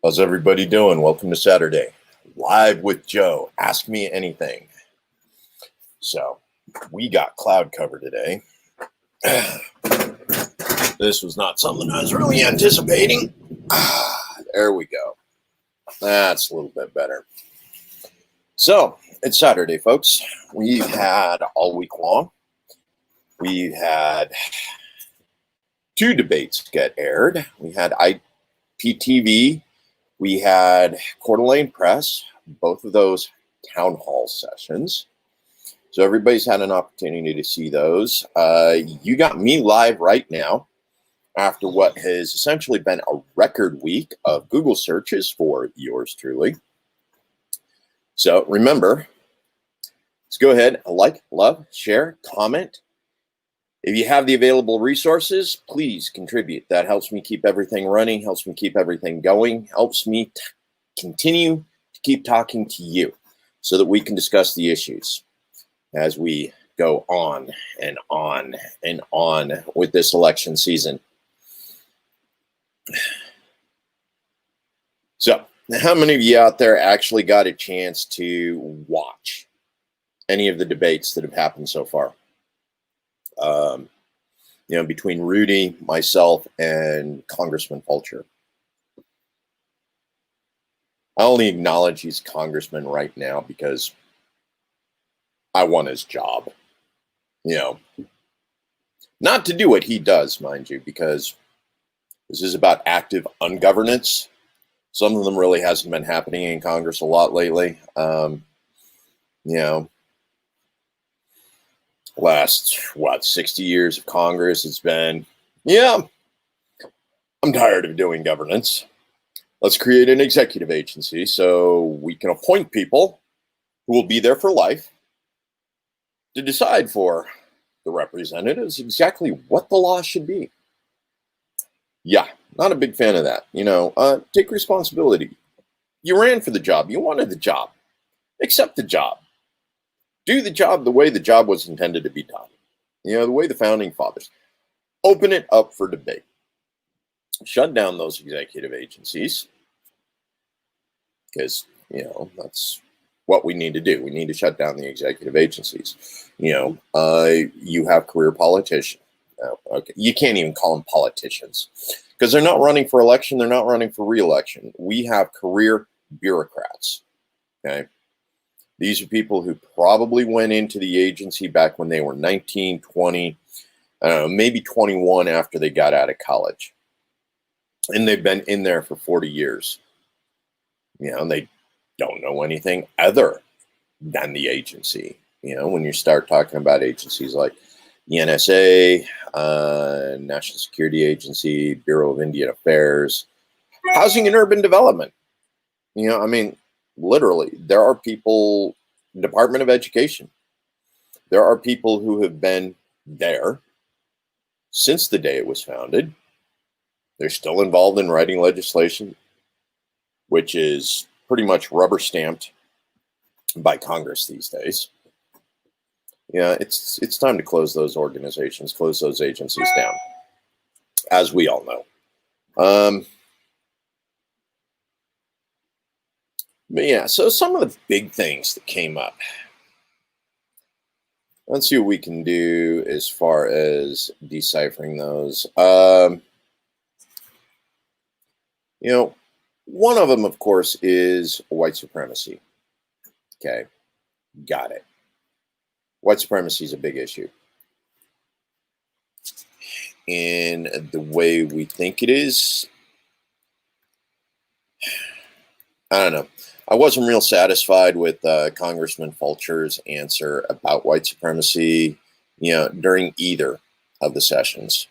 How's everybody doing? Welcome to Saturday. Live with Joe. Ask me anything. So, we got cloud cover today. This was not something I was really anticipating. There we go. That's a little bit better. So, it's Saturday, folks. We've had all week long. We've had two debates get aired. We had IPTV. We had Coeur d'Alene Press, both of those town hall sessions. So everybody's had an opportunity to see those. You got me live right now after what has essentially been a record week of Google searches for yours truly. So remember, let's go ahead and like, love, share, comment. If you have the available resources, please contribute. That helps me keep everything running, helps me keep everything going, helps me continue to keep talking to you so that we can discuss the issues as we go on and on and on with this election season. So, how many of you out there actually got a chance to watch any of the debates that have happened so far? Between Rudy, myself, and Congressman Fulcher. I only acknowledge he's congressman right now because I want his job. Not to do what he does, mind you, because this is about active ungovernance. Some of them really hasn't been happening in Congress a lot lately. Last 60 years of Congress, it's been, I'm tired of doing governance. Let's create an executive agency so we can appoint people who will be there for life to decide for the representatives exactly what the law should be. Yeah, not a big fan of that. Take responsibility. You ran for the job. You wanted the job. Accept the job. Do the job the way the job was intended to be done. The way the founding fathers. Open it up for debate. Shut down those executive agencies. Because, that's what we need to do. We need to shut down the executive agencies. You have career politicians. Okay, you can't even call them politicians. Because they're not running for election. They're not running for re-election. We have career bureaucrats. Okay. These are people who probably went into the agency back when they were 19, 20, maybe 21 after they got out of college. And they've been in there for 40 years. And they don't know anything other than the agency. When you start talking about agencies like the NSA, National Security Agency, Bureau of Indian Affairs, Housing and Urban Development. Literally, there are people, Department of Education, there are people who have been there since the day it was founded. They're still involved in writing legislation, which is pretty much rubber stamped by Congress these days. It's time to close those organizations, close those agencies down, as we all know. But yeah, so some of the big things that came up. Let's see what we can do as far as deciphering those. One of them, of course, is white supremacy. Okay, got it. White supremacy is a big issue. In the way we think it is, I don't know. I wasn't real satisfied with Congressman Fulcher's answer about white supremacy, during either of the sessions.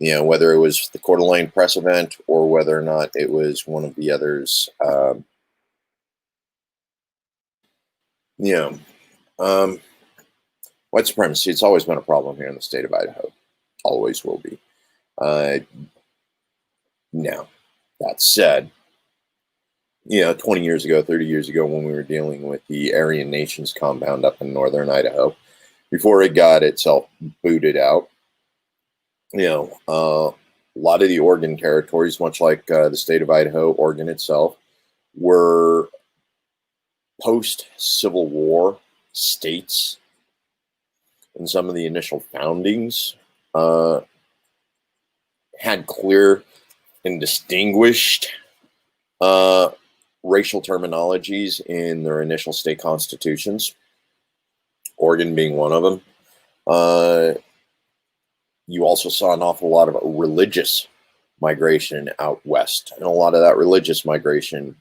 Whether it was the Coeur d'Alene Press event or whether or not it was one of the others. White supremacy, it's always been a problem here in the state of Idaho. Always will be. Now, that said, 20 years ago, 30 years ago, when we were dealing with the Aryan Nations compound up in northern Idaho, before it got itself booted out, lot of the Oregon territories, much like the state of Idaho, Oregon itself, were post-Civil War states, and some of the initial foundings had clear and distinguished racial terminologies in their initial state constitutions, Oregon being one of them. You also saw an awful lot of religious migration out west, and a lot of that religious migration,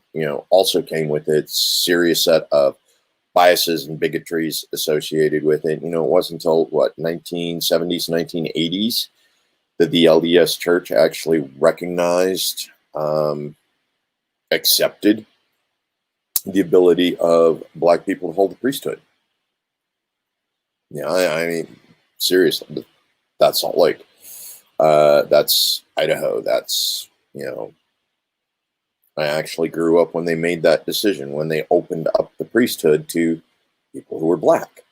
also came with its serious set of biases and bigotries associated with it. It wasn't until 1970s, 1980s that the LDS Church actually recognized, accepted the ability of Black people to hold the priesthood. I mean, seriously, that's Salt Lake. That's Idaho. That's, I actually grew up when they made that decision, when they opened up the priesthood to people who were Black.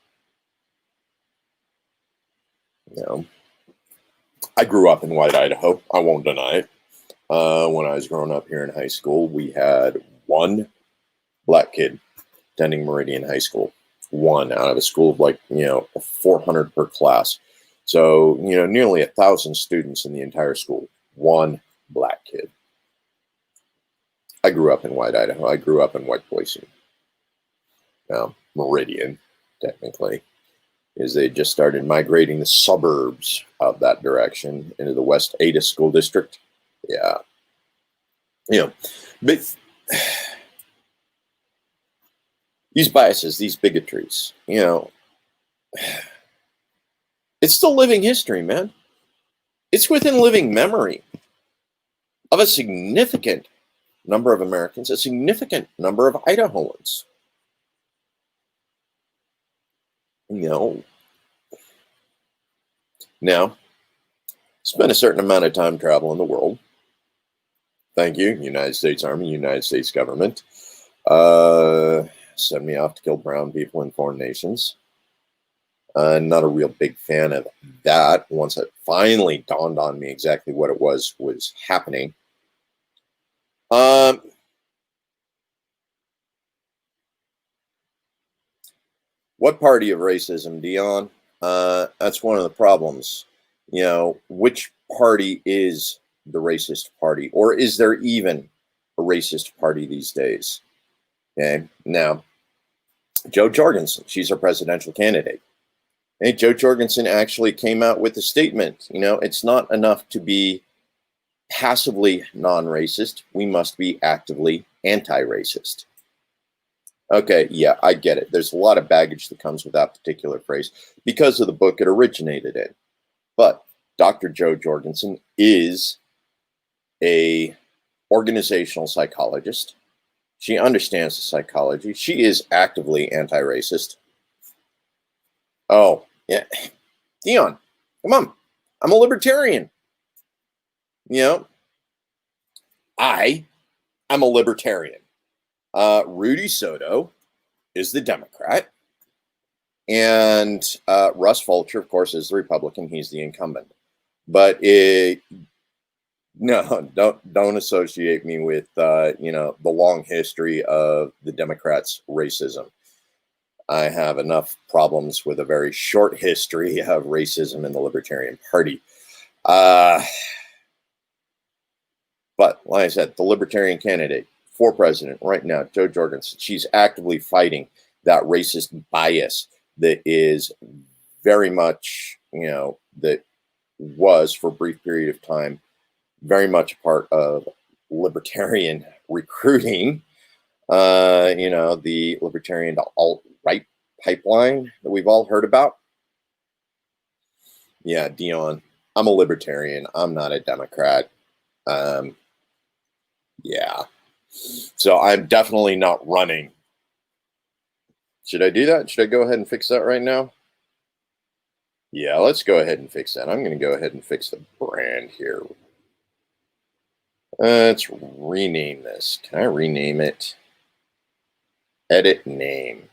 I grew up in White Idaho. I won't deny it. When I was growing up here in high school, we had one Black kid attending Meridian High School. One out of a school of 400 per class. So, nearly 1,000 students in the entire school. One Black kid. I grew up in White Idaho. I grew up in White Boise. Meridian, technically, is they just started migrating the suburbs of that direction into the West Ada School District. Yeah. But these biases, these bigotries, it's still living history, man. It's within living memory of a significant number of Americans, a significant number of Idahoans. Now, spend a certain amount of time traveling the world. Thank you, United States Army, United States government. Send me off to kill brown people in foreign nations. Not a real big fan of that. Once it finally dawned on me exactly what it was happening. What party of racism, Dion? That's one of the problems. Which party is the racist party? Or is there even a racist party these days? Okay, now, Jo Jorgensen, she's our presidential candidate. Hey, Jo Jorgensen actually came out with a statement. It's not enough to be passively non-racist. We must be actively anti-racist. Okay, yeah, I get it. There's a lot of baggage that comes with that particular phrase because of the book it originated in. But Dr. Jo Jorgensen is a organizational psychologist. She understands the psychology. She is actively anti-racist. Oh, yeah. Dion, come on. I'm a libertarian. I am a libertarian. Rudy Soto is the Democrat. And Russ Fulcher, of course, is the Republican. He's the incumbent. But no, don't associate me with the long history of the Democrats' racism. I have enough problems with a very short history of racism in the Libertarian Party. But like I said, the Libertarian candidate for president right now, Jo Jorgensen, she's actively fighting that racist bias that is very much, that was for a brief period of time, very much a part of libertarian recruiting, the libertarian to alt-right pipeline that we've all heard about. Yeah, Dion, I'm a libertarian. I'm not a Democrat. Yeah. So I'm definitely not running. Should I do that? Should I go ahead and fix that right now? Yeah, let's go ahead and fix that. I'm going to go ahead and fix the brand here. Let's rename this. Can I rename it? Edit name.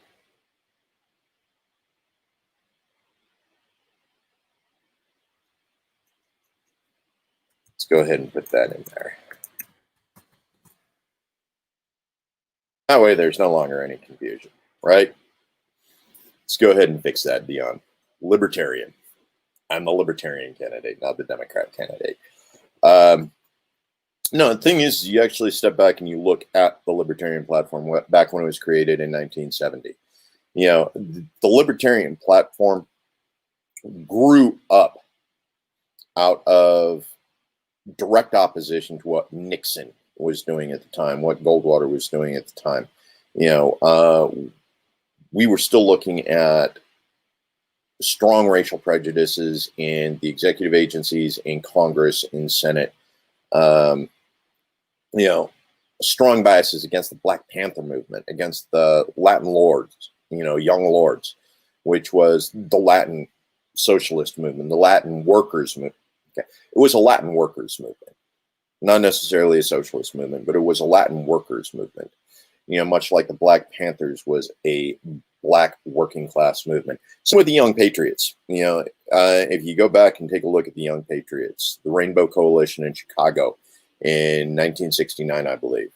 Let's go ahead and put that in there. That way there's no longer any confusion, right? Let's go ahead and fix that, Dion. Libertarian. I'm the Libertarian candidate, not the Democrat candidate. No, the thing is, you actually step back and you look at the Libertarian platform back when it was created in 1970. You know, the Libertarian platform grew up out of direct opposition to what Nixon was doing at the time, what Goldwater was doing at the time. You know, we were still looking at strong racial prejudices in the executive agencies, in Congress, in Senate. You know, strong biases against the Black Panther movement, against the Latin Lords, you know, Young Lords, which was the Latin socialist movement, the Latin workers movement. Okay. It was a Latin workers movement, not necessarily a socialist movement, but it was a Latin workers movement. You know, much like the Black Panthers was a Black working class movement. So with the Young Patriots, you know, if you go back and take a look at the Young Patriots, the Rainbow Coalition in Chicago in 1969, I believe.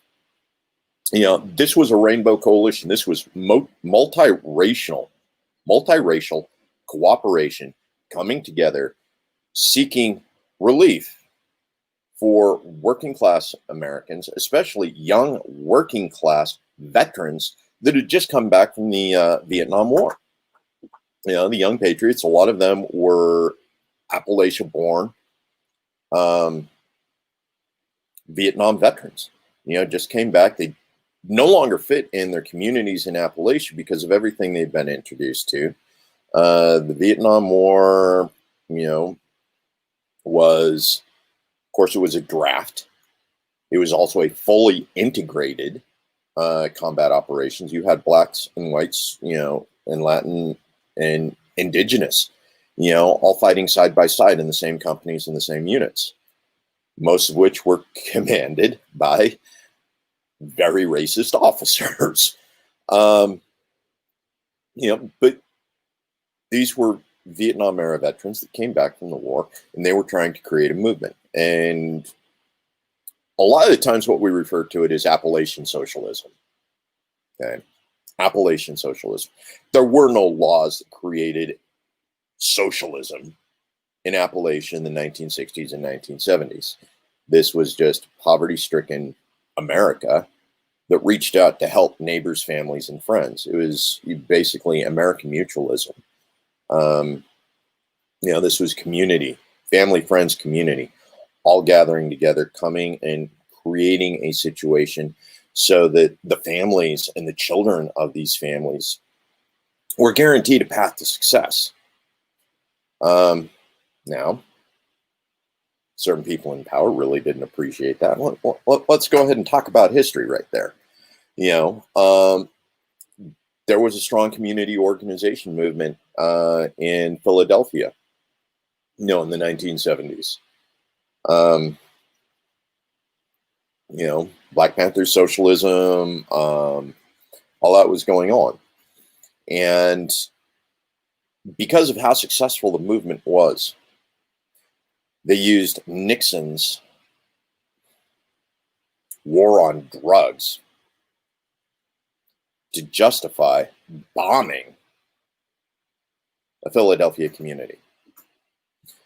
You know, this was a rainbow coalition. This was multiracial cooperation coming together, seeking relief for working class Americans, especially young working class veterans that had just come back from the Vietnam War. You know, the Young Patriots, a lot of them were Appalachia born Vietnam veterans. You know, just came back. They no longer fit in their communities in Appalachia because of everything they've been introduced to. The Vietnam War, you know, was, of course, it was a draft. It was also a fully integrated combat operations. You had blacks and whites, you know, and Latin and indigenous, you know, all fighting side by side in the same companies and the same units, most of which were commanded by very racist officers. You know, but these were Vietnam era veterans that came back from the war, and they were trying to create a movement. And a lot of the times what we refer to it as Appalachian socialism. Okay. Appalachian socialism. There were no laws that created socialism in Appalachia in the 1960s and 1970s. This was just poverty-stricken America that reached out to help neighbors, families, and friends. It was basically American mutualism. You know, this was community, family, friends, community, all gathering together, coming and creating a situation so that the families and the children of these families were guaranteed a path to success. Now, certain people in power really didn't appreciate that. Let's go ahead and talk about history right there. You know, there was a strong community organization movement in Philadelphia, you know, in the 1970s. You know, Black Panther socialism, all that was going on. And because of how successful the movement was, they used Nixon's war on drugs to justify bombing a Philadelphia community.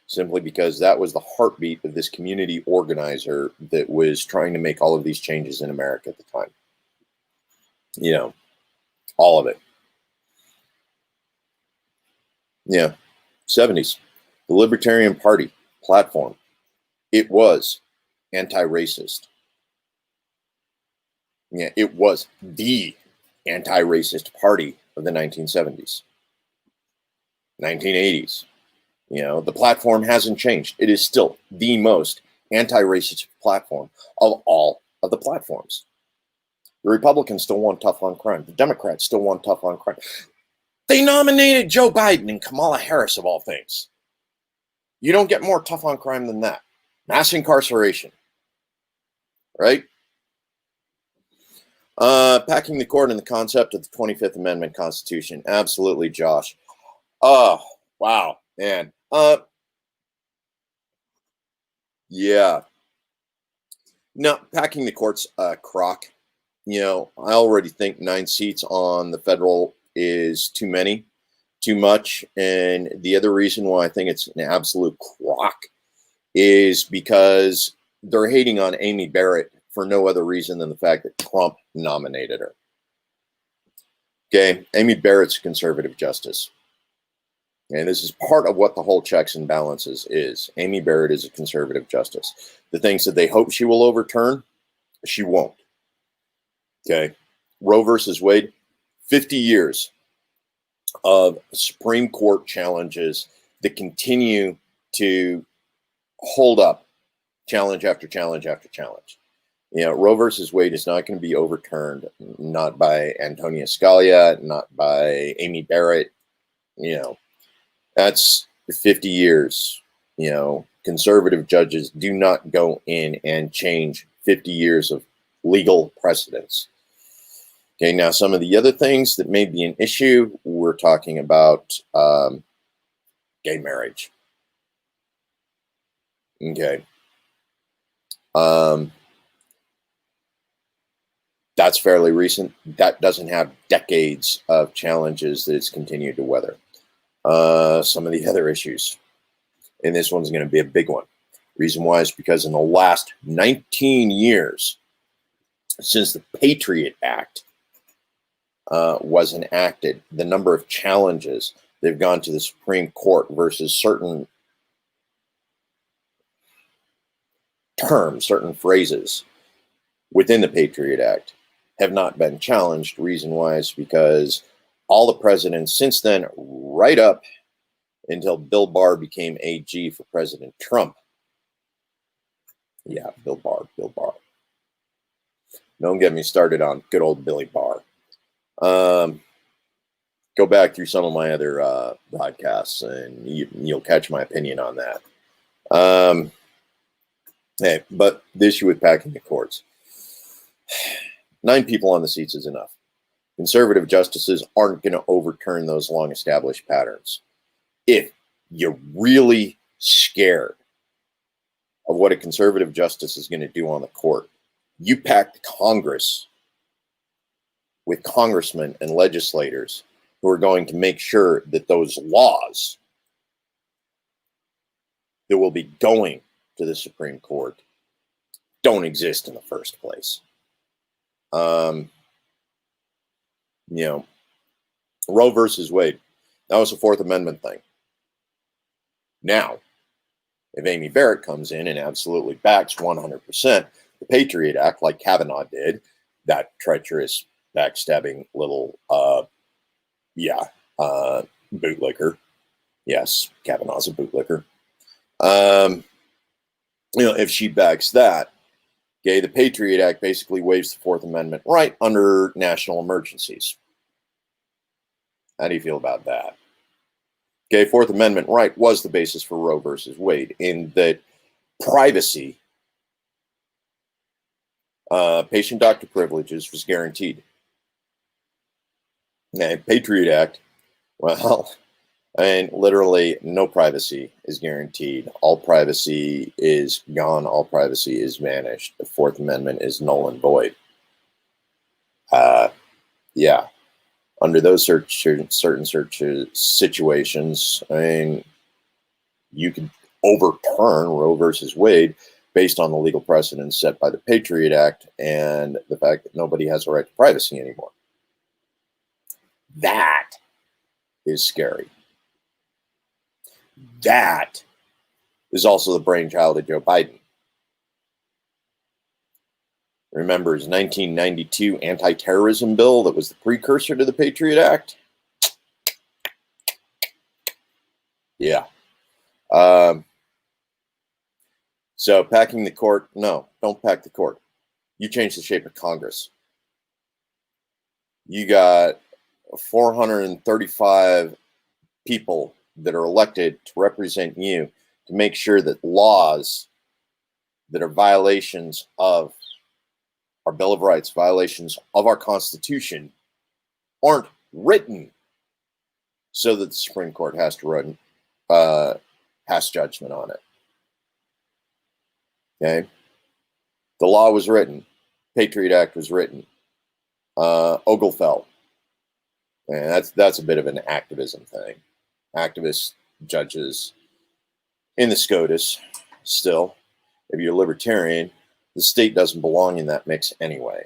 Simply because that was the heartbeat of this community organizer that was trying to make all of these changes in America at the time. You know, all of it. Yeah, 70s. The Libertarian Party platform. It was anti-racist. Yeah, it was the anti-racist party of the 1970s, 1980s. You know, the platform hasn't changed. It is still the most anti-racist platform of all of the platforms. The Republicans still want tough on crime. The Democrats still want tough on crime. They nominated Joe Biden and Kamala Harris, of all things. You don't get more tough on crime than that. Mass incarceration. Right? Packing the cord in the concept of the 25th Amendment Constitution. Absolutely, Josh. Oh, wow, man. Yeah. No, packing the court's crock. I already think 9 seats on the federal is too many, too much. And the other reason why I think it's an absolute crock is because they're hating on Amy Barrett for no other reason than the fact that Trump nominated her. Okay, Amy Barrett's a conservative justice. And this is part of what the whole checks and balances is. Amy Barrett is a conservative justice. The things that they hope she will overturn, she won't. Okay. Roe versus Wade, 50 years of Supreme Court challenges that continue to hold up challenge after challenge after challenge. Roe versus Wade is not going to be overturned, not by Antonia Scalia, not by Amy Barrett. That's 50 years. Conservative judges do not go in and change 50 years of legal precedents. Okay, now some of the other things that may be an issue, we're talking about gay marriage. Okay. That's fairly recent. That doesn't have decades of challenges that it's continued to weather. Some of the other issues, and this one's going to be a big one. Reason why is because in the last 19 years, since the Patriot Act was enacted, the number of challenges that have gone to the Supreme Court versus certain terms, certain phrases within the Patriot Act have not been challenged. Reason why is because all the presidents since then, right up until Bill Barr became AG for President Trump. Yeah, Bill Barr. Don't get me started on good old Billy Barr. Go back through some of my other podcasts and you'll catch my opinion on that. Hey, but the issue with packing the courts, 9 people on the seats is enough. Conservative justices aren't going to overturn those long established patterns. If you're really scared of what a conservative justice is going to do on the court, you pack the Congress with congressmen and legislators who are going to make sure that those laws that will be going to the Supreme Court don't exist in the first place. Roe versus Wade, that was a Fourth Amendment thing. Now, if Amy Barrett comes in and absolutely backs 100% the Patriot Act, like Kavanaugh did, that treacherous, backstabbing little, bootlicker. Yes, Kavanaugh's a bootlicker. If she backs that, okay, the Patriot Act basically waives the Fourth Amendment right under national emergencies. How do you feel about that? Okay, Fourth Amendment right was the basis for Roe versus Wade in that privacy, patient doctor privileges was guaranteed. Now, Patriot Act, well, and literally no privacy is guaranteed. All privacy is gone. All privacy is vanished. The Fourth Amendment is null and void. Under those certain situations, you could overturn Roe versus Wade based on the legal precedents set by the Patriot Act and the fact that nobody has a right to privacy anymore. That is scary. That is also the brainchild of Joe Biden. Remember his 1992 anti-terrorism bill that was the precursor to the Patriot Act? Yeah. So packing the court, no, don't pack the court. You change the shape of Congress. You got 435 people that are elected to represent you to make sure that laws that are violations of our Bill of Rights, violations of our Constitution, aren't written so that the Supreme Court has to pass judgment on it. Okay? The law was written. Patriot Act was written. Oglethell. And that's a bit of an activism thing. Activist judges in the SCOTUS still. If you're libertarian, the state doesn't belong in that mix anyway.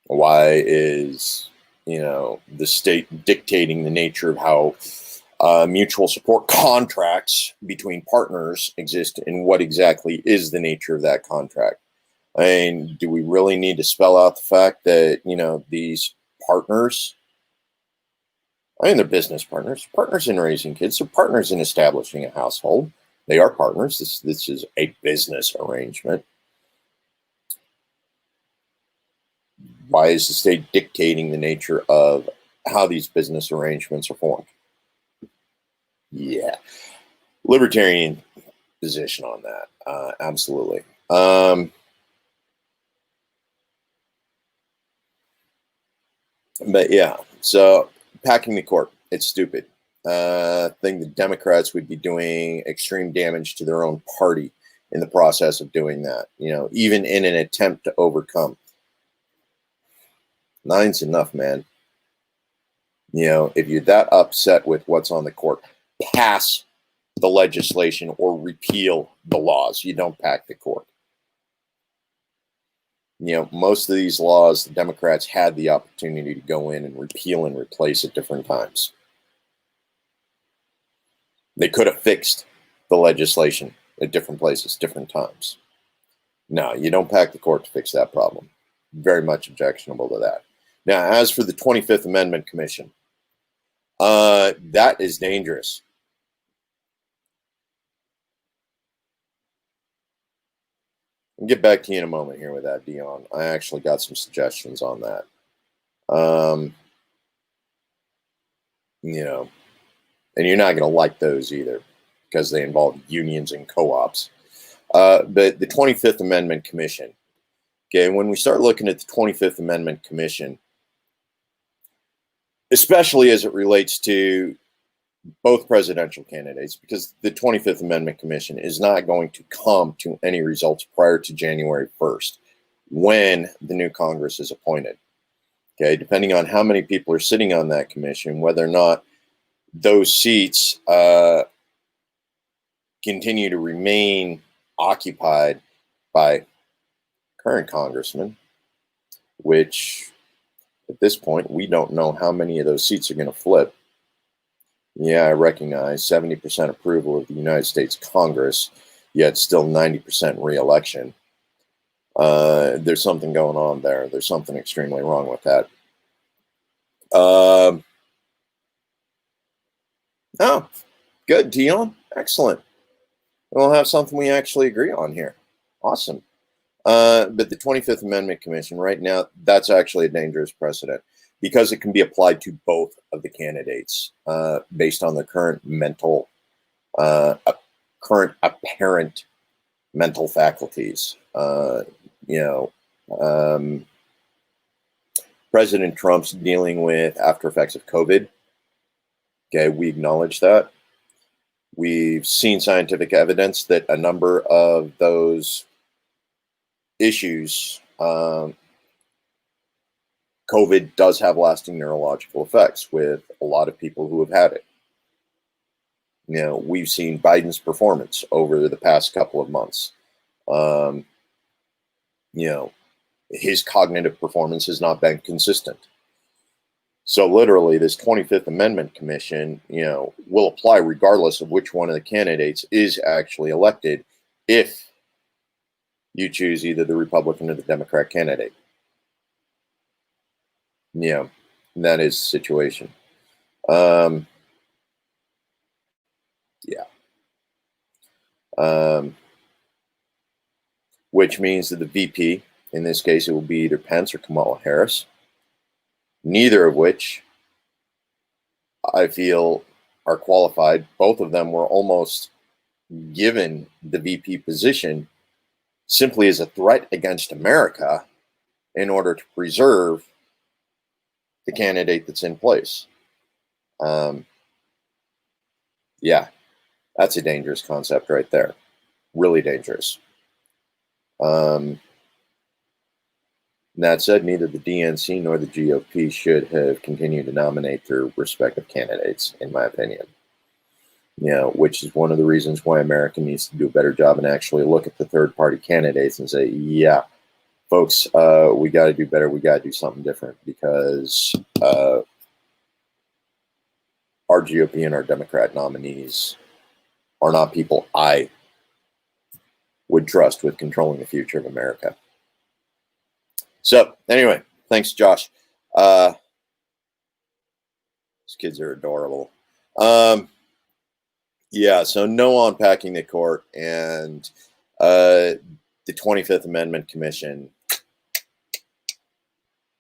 Why is, the state dictating the nature of how mutual support contracts between partners exist and what exactly is the nature of that contract? I mean, do we really need to spell out the fact that, these partners, they're business partners, partners in raising kids, they're partners in establishing a household. They are partners. This is a business arrangement. Why is the state dictating the nature of how these business arrangements are formed? Yeah. Libertarian position on that. Absolutely. But yeah, so packing the court, it's stupid. I think the Democrats would be doing extreme damage to their own party in the process of doing that, even in an attempt to overcome. 9's enough, man. If you're that upset with what's on the court, pass the legislation or repeal the laws. You don't pack the court. Most of these laws, the Democrats had the opportunity to go in and repeal and replace at different times. They could have fixed the legislation at different places, different times. No, you don't pack the court to fix that problem. Very much objectionable to that. Now, as for the 25th Amendment Commission, that is dangerous. I'll get back to you in a moment here with that, Dion. I actually got some suggestions on that. And you're not going to like those either because they involve unions and co-ops. But the 25th Amendment Commission, okay, when we start looking at the 25th Amendment Commission, especially as it relates to both presidential candidates, because the 25th Amendment Commission is not going to come to any results prior to January 1st when the new Congress is appointed. Okay, depending on how many people are sitting on that commission, whether or not those seats continue to remain occupied by current congressmen, which at this point, we don't know how many of those seats are going to flip. Yeah, I recognize 70% approval of the United States Congress, yet still 90% re-election. There's something going on there. There's something extremely wrong with that. Oh, good, Dion. Excellent. We'll have something we actually agree on here. Awesome. But the 25th Amendment Commission, right now, that's actually a dangerous precedent because it can be applied to both of the candidates based on the current apparent mental faculties. President Trump's dealing with after effects of COVID. Okay, we acknowledge that. We've seen scientific evidence that a number of those issues, COVID does have lasting neurological effects with a lot of people who have had it. We've seen Biden's performance over the past couple of months. His cognitive performance has not been consistent. So literally, this 25th Amendment Commission, will apply regardless of which one of the candidates is actually elected if you choose either the Republican or the Democrat candidate. That is the situation. Which means that the VP, in this case, it will be either Pence or Kamala Harris, neither of which I feel are qualified. Both of them were almost given the VP position simply as a threat against America in order to preserve the candidate that's in place. Yeah, that's a dangerous concept right there. Really dangerous. That said, neither the DNC nor the GOP should have continued to nominate their respective candidates, in my opinion. Which is one of the reasons why America needs to do a better job and actually look at the third-party candidates and say, yeah, folks, we got to do better. We got to do something different, because our GOP and our Democrat nominees are not people I would trust with controlling the future of America. So anyway, thanks, Josh. These kids are adorable. Yeah, so no unpacking the court and the 25th Amendment Commission.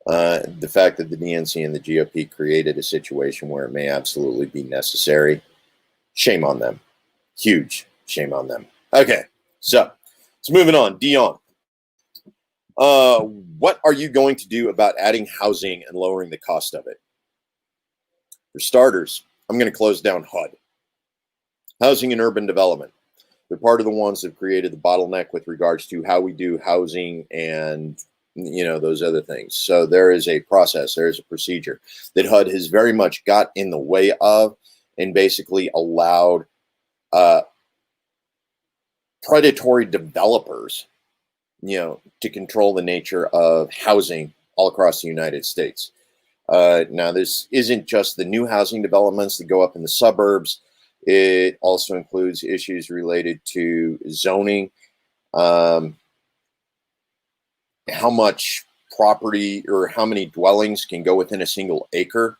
The fact that the DNC and the GOP created a situation where it may absolutely be necessary. Shame on them. Huge shame on them. Okay, so let's moving on. Dion. What are you going to do about adding housing and lowering the cost of it? For starters, I'm going to close down HUD. Housing and Urban Development. They're part of the ones that created the bottleneck with regards to how we do housing and, those other things. So there is a process, there is a procedure that HUD has very much got in the way of, and basically allowed predatory developers to control the nature of housing all across the United States. Now, this isn't just the new housing developments that go up in the suburbs. It also includes issues related to zoning, how much property or how many dwellings can go within a single acre,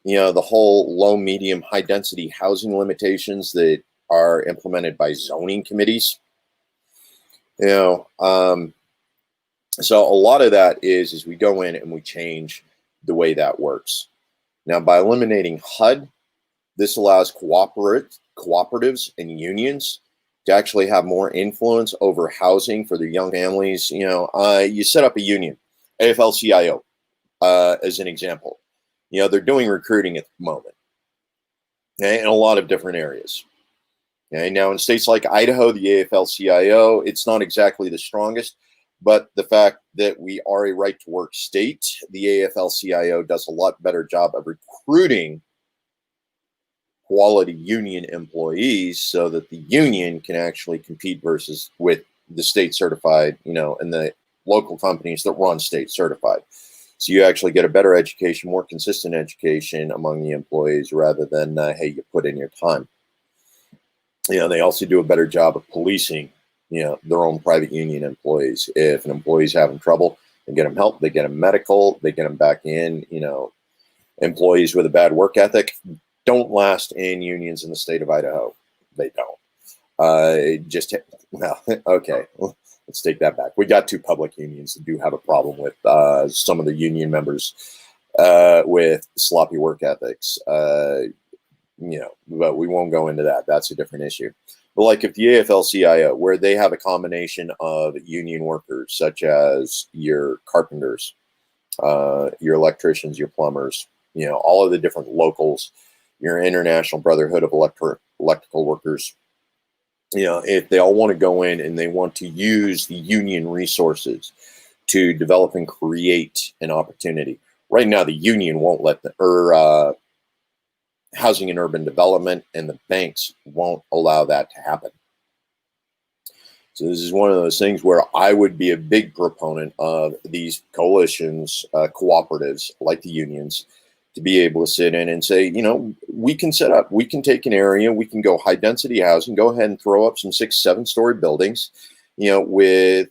the whole low, medium, high density housing limitations that are implemented by zoning committees. So a lot of that is we go in and we change the way that works. Now, by eliminating HUD, this allows cooperatives and unions to actually have more influence over housing for their young families. You set up a union, AFL-CIO, as an example. They're doing recruiting at the moment, okay, in a lot of different areas. Okay, now in states like Idaho, the AFL-CIO, it's not exactly the strongest, but the fact that we are a right-to-work state, the AFL-CIO does a lot better job of recruiting quality union employees so that the union can actually compete with the state certified, and the local companies that run state certified. So you actually get a better education, more consistent education among the employees rather than, hey, you put in your time. They also do a better job of policing, their own private union employees. If an employee's having trouble, they get them help, they get them medical, they get them back in. Employees with a bad work ethic don't last in unions in the state of Idaho. They don't. Okay, let's take that back. We got two public unions that do have a problem with some of the union members with sloppy work ethics. But we won't go into that. That's a different issue. But like if the AFL-CIO, where they have a combination of union workers, such as your carpenters, your electricians, your plumbers, all of the different locals, your International Brotherhood of Electrical Workers, if they all want to go in and they want to use the union resources to develop and create an opportunity. Right now, the union won't let Housing and Urban Development and the banks won't allow that to happen. So this is one of those things where I would be a big proponent of these coalitions, cooperatives like the unions, to be able to sit in and say, we can take an area, we can go high density housing, go ahead and throw up some 6-7 story buildings, with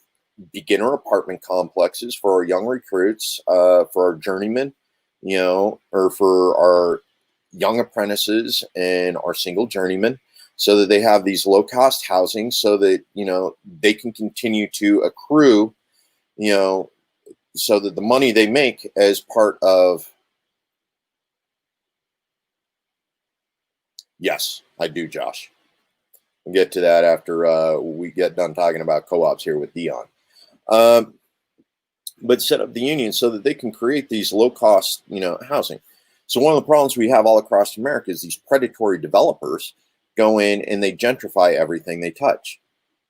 beginner apartment complexes for our young recruits, for our journeymen, or for our young apprentices and our single journeymen, so that they have these low cost housing so that, they can continue to accrue, so that the money they make as part of. Yes, I do, Josh. We'll get to that after we get done talking about co-ops here with Dion. But set up the union so that they can create these low-cost, housing. So one of the problems we have all across America is these predatory developers go in and they gentrify everything they touch.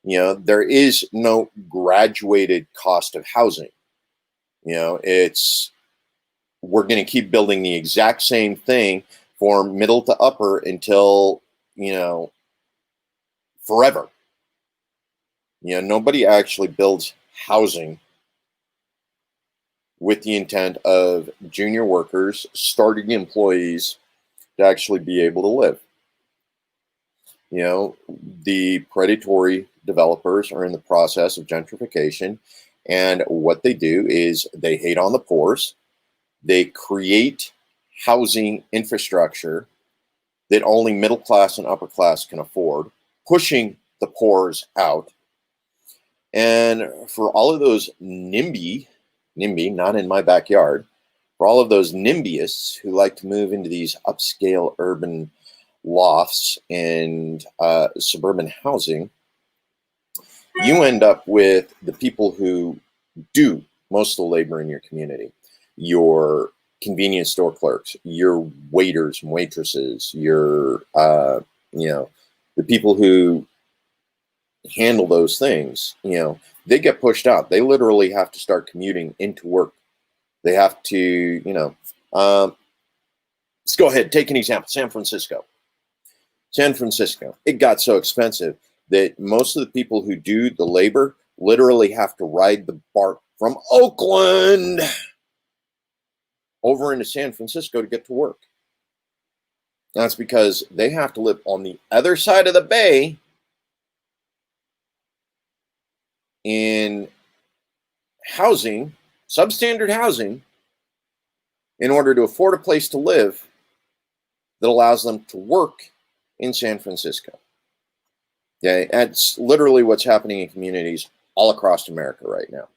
There is no graduated cost of housing. We're going to keep building the exact same thing for middle to upper until, forever. Nobody actually builds housing with the intent of junior workers, starting employees to actually be able to live. The predatory developers are in the process of gentrification, and what they do is they hate on the poors. They create housing infrastructure that only middle class and upper class can afford, pushing the poors out. And for all of those NIMBY, not in my backyard, for all of those NIMByists who like to move into these upscale urban lofts and suburban housing, you end up with the people who do most of the labor in your community. Your convenience store clerks, your waiters and waitresses, your, the people who handle those things, they get pushed out. They literally have to start commuting into work. They have to, let's go ahead, take an example. San Francisco, it got so expensive that most of the people who do the labor literally have to ride the BART from Oakland over into San Francisco to get to work. That's because they have to live on the other side of the bay in housing, substandard housing, in order to afford a place to live that allows them to work in San Francisco. Okay, that's literally what's happening in communities all across America right now.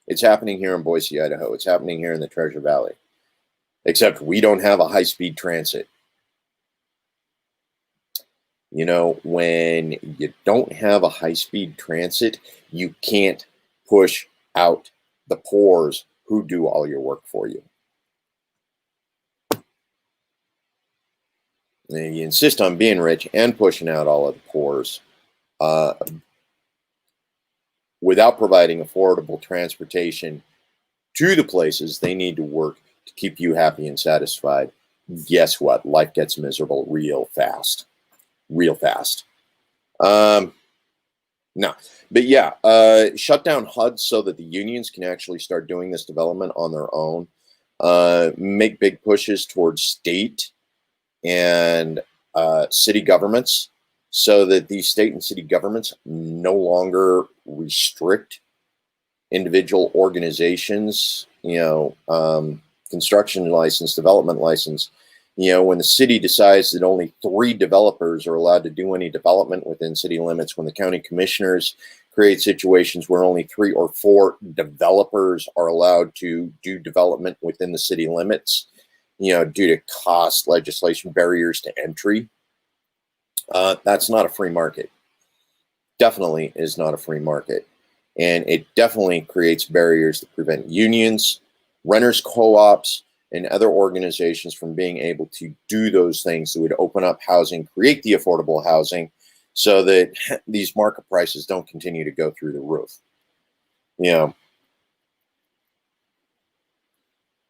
It's happening here in Boise, Idaho. It's happening here in the Treasure Valley. Except we don't have a high-speed transit. When you don't have a high-speed transit, you can't push out the poors who do all your work for you. And you insist on being rich and pushing out all of the poors without providing affordable transportation to the places they need to work to keep you happy and satisfied. Guess what? Life gets miserable real fast. Real fast. No, but yeah, shut down HUD so that the unions can actually start doing this development on their own. Make big pushes towards state and city governments so that these state and city governments no longer restrict individual organizations, construction license, development license. When the city decides that only 3 developers are allowed to do any development within city limits, when the county commissioners create situations where only 3 or 4 developers are allowed to do development within the city limits, due to cost, legislation, barriers to entry, that's not a free market. Definitely is not a free market. And it definitely creates barriers that prevent unions, renters co-ops, and other organizations from being able to do those things that would open up housing, create the affordable housing, so that these market prices don't continue to go through the roof.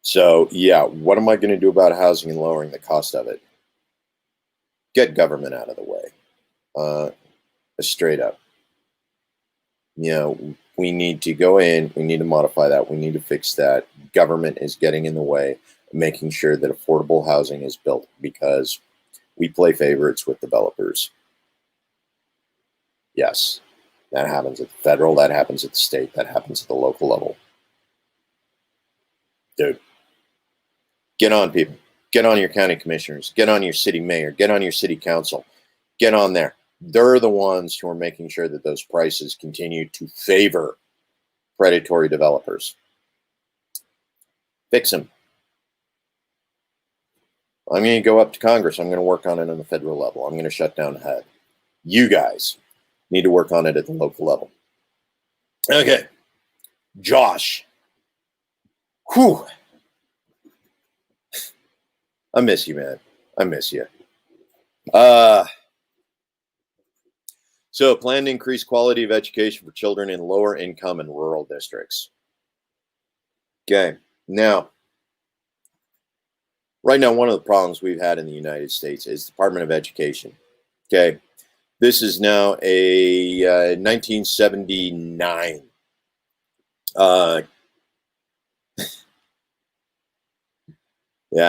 So, yeah, what am I going to do about housing and lowering the cost of it? Get government out of the way. Straight up. We need to go in, we need to modify that, we need to fix that. Government is getting in the way of making sure that affordable housing is built because we play favorites with developers. Yes, that happens at the federal, that happens at the state, that happens at the local level. Dude, get on, people. Get on your county commissioners. Get on your city mayor. Get on your city council. Get on there. They're the ones who are making sure that those prices continue to favor predatory developers. Fix them. I'm going to go up to Congress. I'm going to work on it on the federal level. I'm going to shut down HUD. You guys need to work on it at the local level. Okay. Josh. Whew. I miss you, man. I miss you. So, plan to increase quality of education for children in lower income and rural districts. Okay, now, right now, one of the problems we've had in the United States is Department of Education. Okay, this is now a 1979. Yeah,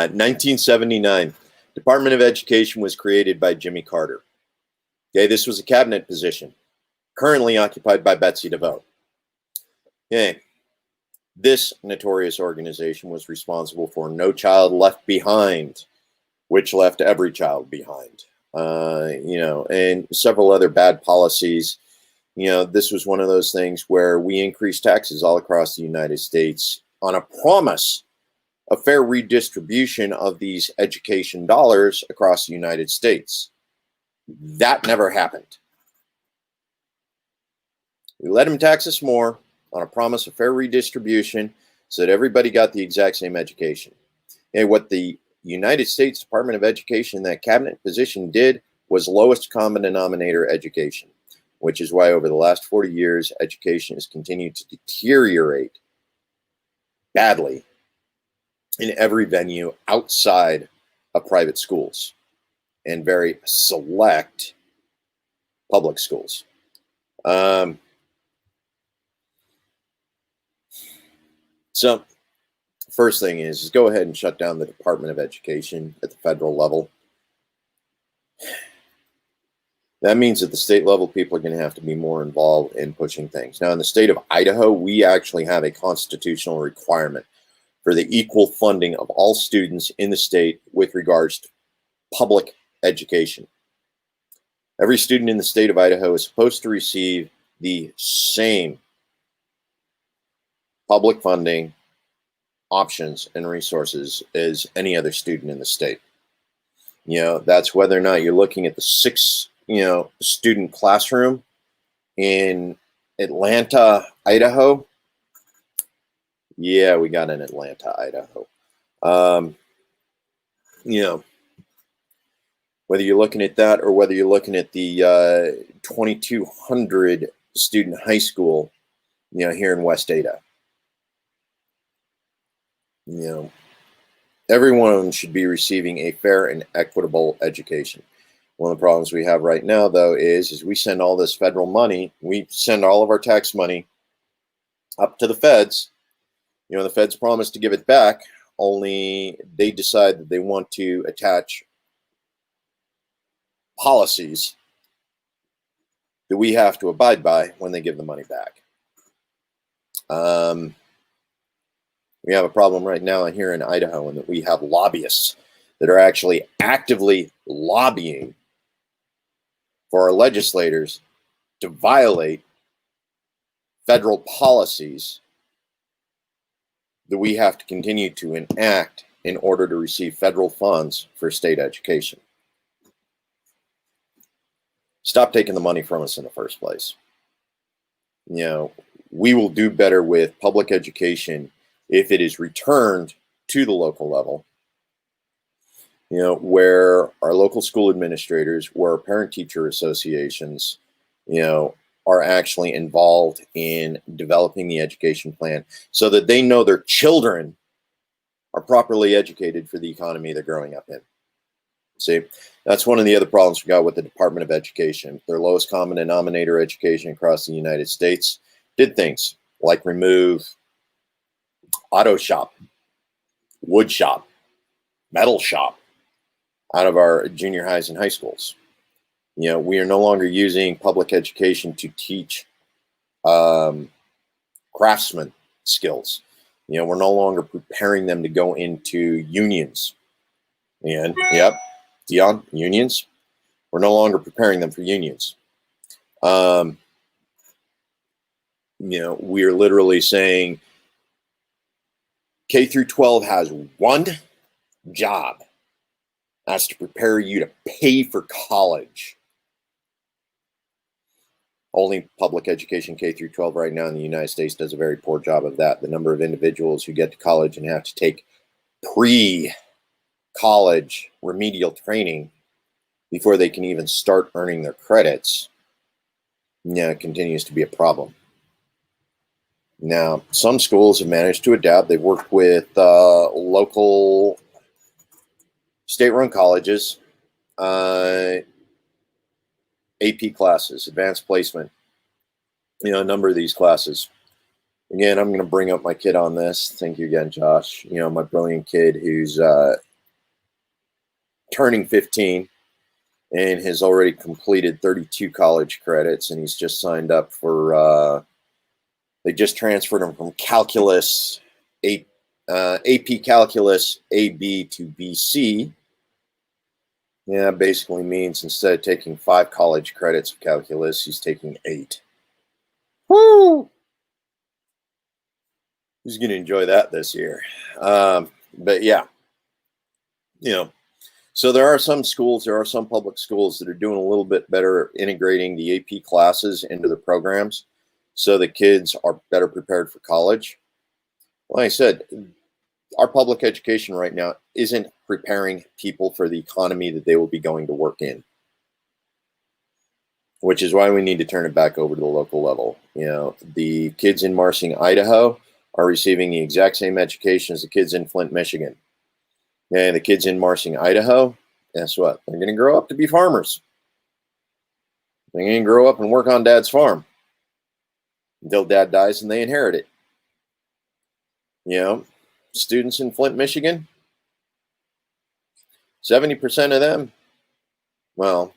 1979. Department of Education was created by Jimmy Carter. Okay, this was a cabinet position, currently occupied by Betsy DeVoe. Okay, this notorious organization was responsible for No Child Left Behind, which left every child behind. And several other bad policies. This was one of those things where we increased taxes all across the United States on a promise of fair redistribution of these education dollars across the United States. That never happened. We let them tax us more on a promise of fair redistribution so that everybody got the exact same education. And what the United States Department of Education, that cabinet position, did was lowest common denominator education, which is why over the last 40 years, education has continued to deteriorate badly in every venue outside of private schools and very select public schools. So, first thing is go ahead and shut down the Department of Education at the federal level. That means at the state level, people are going to have to be more involved in pushing things. Now, in the state of Idaho, we actually have a constitutional requirement for the equal funding of all students in the state with regards to public education. Every student in the state of Idaho is supposed to receive the same public funding options and resources as any other student in the state. That's whether or not you're looking at the student classroom in Atlanta, Idaho. Yeah, we got in Atlanta, Idaho. Whether you're looking at that or whether you're looking at the 2,200 student high school, here in West Ada. Every one of them should be receiving a fair and equitable education. One of the problems we have right now, though, is we send all this federal money, we send all of our tax money up to the feds. The feds promise to give it back, only they decide that they want to attach policies that we have to abide by when they give the money back. We have a problem right now here in Idaho in that we have lobbyists that are actually actively lobbying for our legislators to violate federal policies that we have to continue to enact in order to receive federal funds for state education. Stop taking the money from us in the first place. We will do better with public education if it is returned to the local level, where our local school administrators, where parent-teacher associations, are actually involved in developing the education plan so that they know their children are properly educated for the economy they're growing up in. See, that's one of the other problems we got with the Department of Education. Their lowest common denominator education across the United States did things like remove auto shop, wood shop, metal shop out of our junior highs and high schools. We are no longer using public education to teach craftsman skills. We're no longer preparing them to go into unions. And yep, Dion, unions. We're no longer preparing them for unions. We are literally saying K through 12 has one job. That's to prepare you to pay for college. Only public education K through 12 right now in the United States does a very poor job of that. The number of individuals who get to college and have to take pre-college remedial training before they can even start earning their credits It continues to be a problem. Now, some schools have managed to adapt. They've worked with local state-run colleges, AP classes, advanced placement, a number of these classes. Again, I'm going to bring up my kid on this. Thank you again, Josh. My brilliant kid who's turning 15 and has already completed 32 college credits, and he's just signed up for, they just transferred him from calculus, AP calculus AB to BC. Yeah, basically means instead of taking 5 college credits of calculus, he's taking 8. Woo! He's going to enjoy that this year. But yeah, so there are some public schools that are doing a little bit better at integrating the AP classes into the programs so the kids are better prepared for college. Like I said, our public education right now isn't preparing people for the economy that they will be going to work in, which is why we need to turn it back over to the local level. The kids in Marsing, Idaho are receiving the exact same education as the kids in Flint, Michigan. And the kids in Marsing, Idaho, guess what? They're going to grow up to be farmers. They're going to grow up and work on dad's farm until dad dies and they inherit it. Students in Flint, Michigan, 70% of them, well,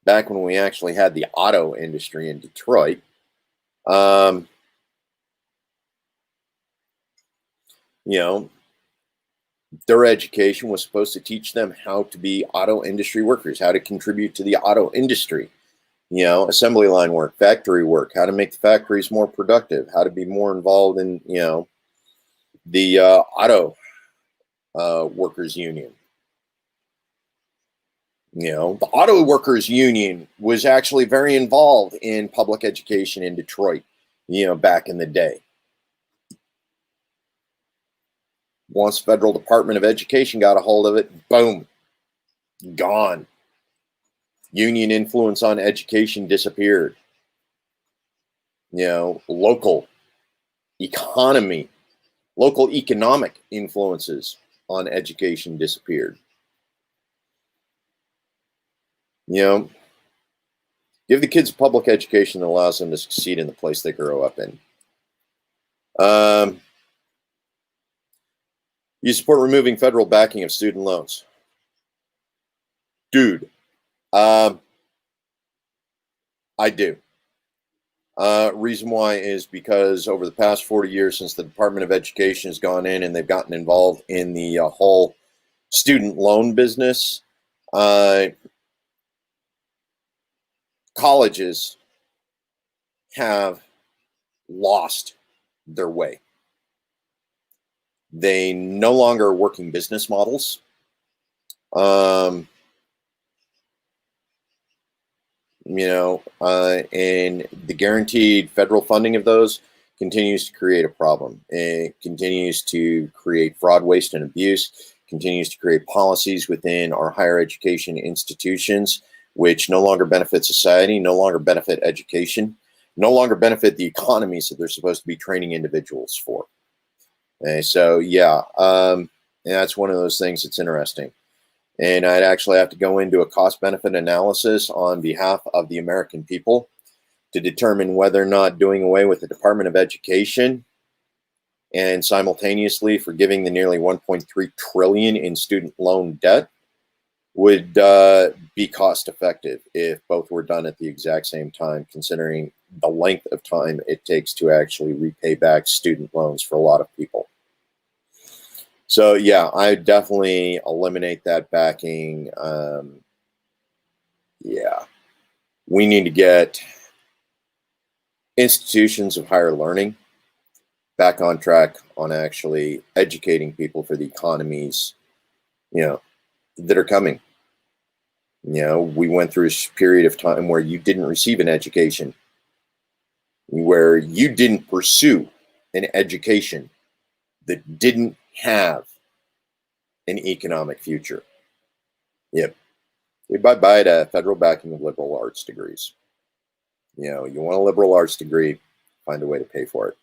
back when we actually had the auto industry in Detroit, their education was supposed to teach them how to be auto industry workers, how to contribute to the auto industry, assembly line work, factory work, how to make the factories more productive, how to be more involved in, the auto workers union. The auto workers union was actually very involved in public education in Detroit, back in the day. Once Federal Department of Education got a hold of it, boom, gone. Union influence on education disappeared. Local economy, local economic influences on education disappeared. Give the kids a public education that allows them to succeed in the place they grow up in. You support removing federal backing of student loans. Dude, I do. Reason why is because over the past 40 years since the Department of Education has gone in and they've gotten involved in the whole student loan business, colleges have lost their way. They no longer are working business models. And the guaranteed federal funding of those continues to create a problem. It continues to create fraud, waste, and abuse, continues to create policies within our higher education institutions, which no longer benefit society, no longer benefit education, no longer benefit the economies that they're supposed to be training individuals for. So, that's one of those things that's interesting. And I'd actually have to go into a cost-benefit analysis on behalf of the American people to determine whether or not doing away with the Department of Education and simultaneously forgiving the nearly $1.3 trillion in student loan debt would be cost-effective if both were done at the exact same time, considering the length of time it takes to actually repay back student loans for a lot of people. So, I definitely eliminate that backing. We need to get institutions of higher learning back on track on actually educating people for the economies, that are coming. We went through a period of time where you didn't receive an education, where you didn't pursue an education that didn't have an economic future. Yep. Bye-bye to federal backing of liberal arts degrees. You want a liberal arts degree, find a way to pay for it.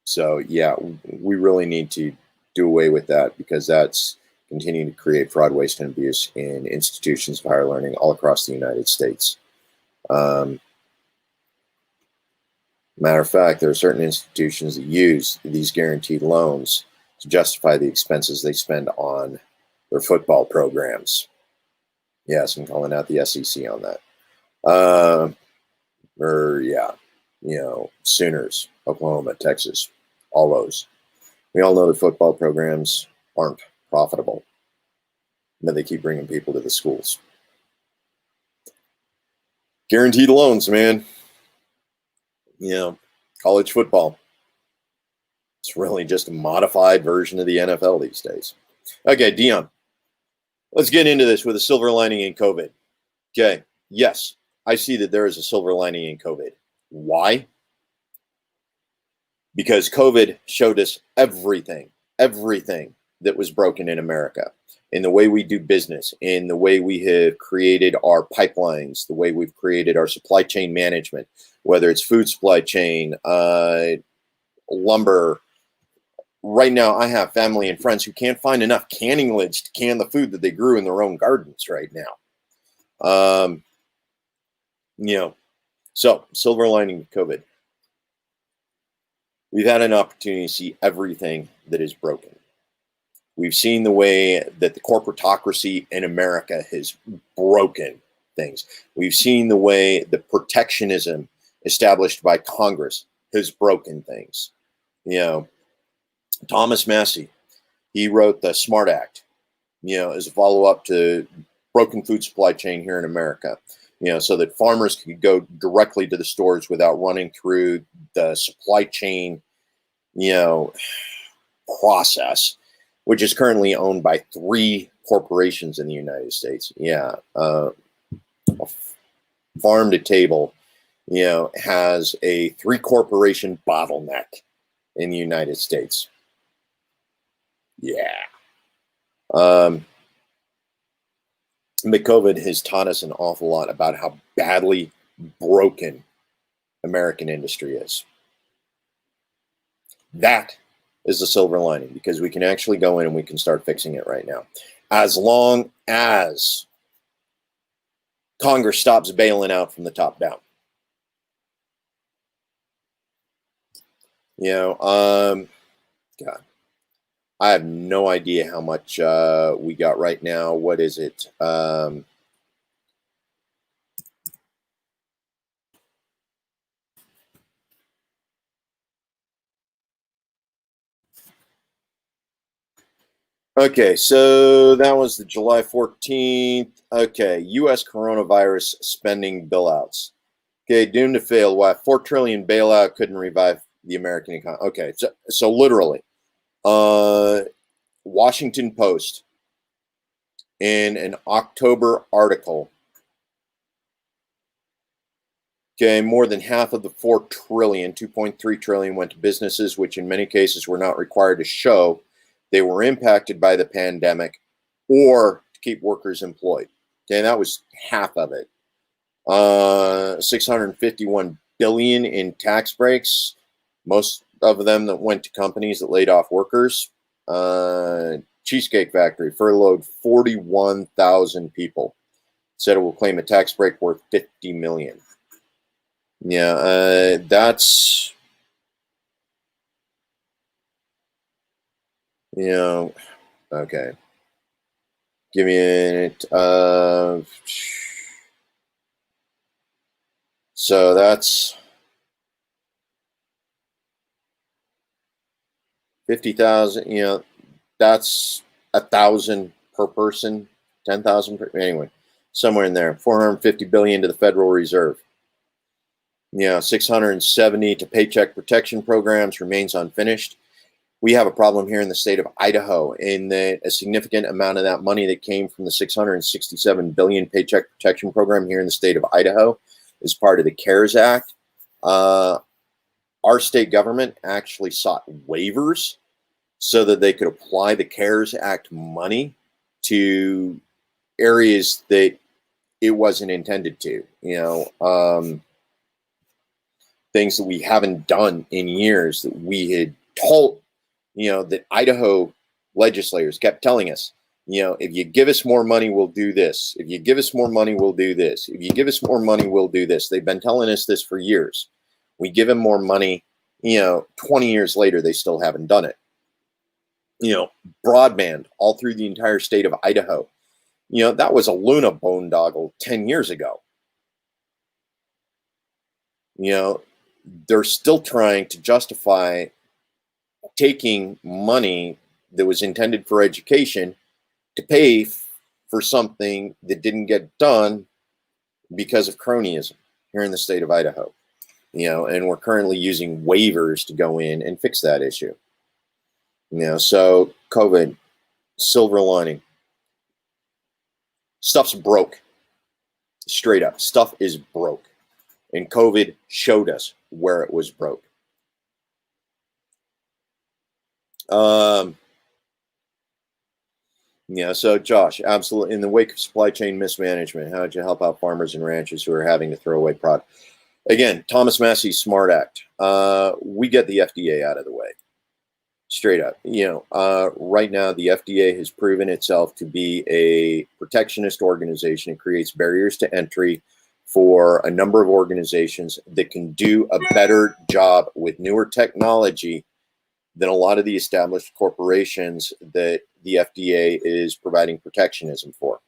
So yeah, we really need to do away with that, because that's continuing to create fraud, waste, and abuse in institutions of higher learning all across the United States. Matter of fact, there are certain institutions that use these guaranteed loans to justify the expenses they spend on their football programs. Yes, I'm calling out the SEC on that. Sooners, Oklahoma, Texas, all those. We all know the football programs aren't profitable, but they keep bringing people to the schools. Guaranteed loans, man. College football. It's really just a modified version of the NFL these days. Okay, Dion, let's get into this with a silver lining in COVID. Okay, yes, I see that there is a silver lining in COVID. Why? Because COVID showed us everything that was broken in America, in the way we do business, in the way we have created our pipelines, the way we've created our supply chain management, whether it's food supply chain, lumber. Right now, I have family and friends who can't find enough canning lids to can the food that they grew in their own gardens right now. So silver lining with COVID. We've had an opportunity to see everything that is broken. We've seen the way that the corporatocracy in America has broken things. We've seen the way the protectionism established by Congress has broken things. Thomas Massey, he wrote the SMART Act, as a follow-up to broken food supply chain here in America, so that farmers could go directly to the stores without running through the supply chain, process, which is currently owned by 3 corporations in the United States. Farm to table, has a 3 corporation bottleneck in the United States. But COVID has taught us an awful lot about how badly broken American industry is. That is the silver lining, because we can actually go in and we can start fixing it right now. As long as Congress stops bailing out from the top down. God, I have no idea how much we got right now. What is it? Okay, so that was the July 14th. Okay, U.S. coronavirus spending billouts. Okay, doomed to fail. Why $4 trillion bailout couldn't revive the American economy. Okay, so literally, Washington Post in an October article. Okay, more than half of the $4 trillion, $2.3 trillion went to businesses, which in many cases were not required to show they were impacted by the pandemic or to keep workers employed. Okay, that was half of it. $651 billion in tax breaks, most of them that went to companies that laid off workers. Cheesecake Factory furloughed 41,000 people. Said it will claim a tax break worth $50 million. That's okay. Give me a minute. So that's 50,000. That's 1,000 per person, 10,000 per. Anyway, somewhere in there. 450 billion to the Federal Reserve. 670 to paycheck protection programs remains unfinished. We have a problem here in the state of Idaho in that a significant amount of that money that came from the 667 billion paycheck protection program here in the state of Idaho is part of the CARES Act. Our state government actually sought waivers so that they could apply the CARES Act money to areas that it wasn't intended to. Things that we haven't done in years that we had told, that Idaho legislators kept telling us, if you give us more money, we'll do this. If you give us more money, we'll do this. If you give us more money, we'll do this. They've been telling us this for years. We give them more money, 20 years later, they still haven't done it. Broadband all through the entire state of Idaho. That was a Luna boondoggle 10 years ago. They're still trying to justify taking money that was intended for education to pay for something that didn't get done because of cronyism here in the state of Idaho. And we're currently using waivers to go in and fix that issue. So COVID, silver lining. Stuff's broke. Straight up, stuff is broke. And COVID showed us where it was broke. So Josh, absolutely. In the wake of supply chain mismanagement, how did you help out farmers and ranchers who are having to throw away product? Again, Thomas Massey's SMART Act. We get the FDA out of the way. Straight up. Right now, the FDA has proven itself to be a protectionist organization. It creates barriers to entry for a number of organizations that can do a better job with newer technology than a lot of the established corporations that the FDA is providing protectionism for.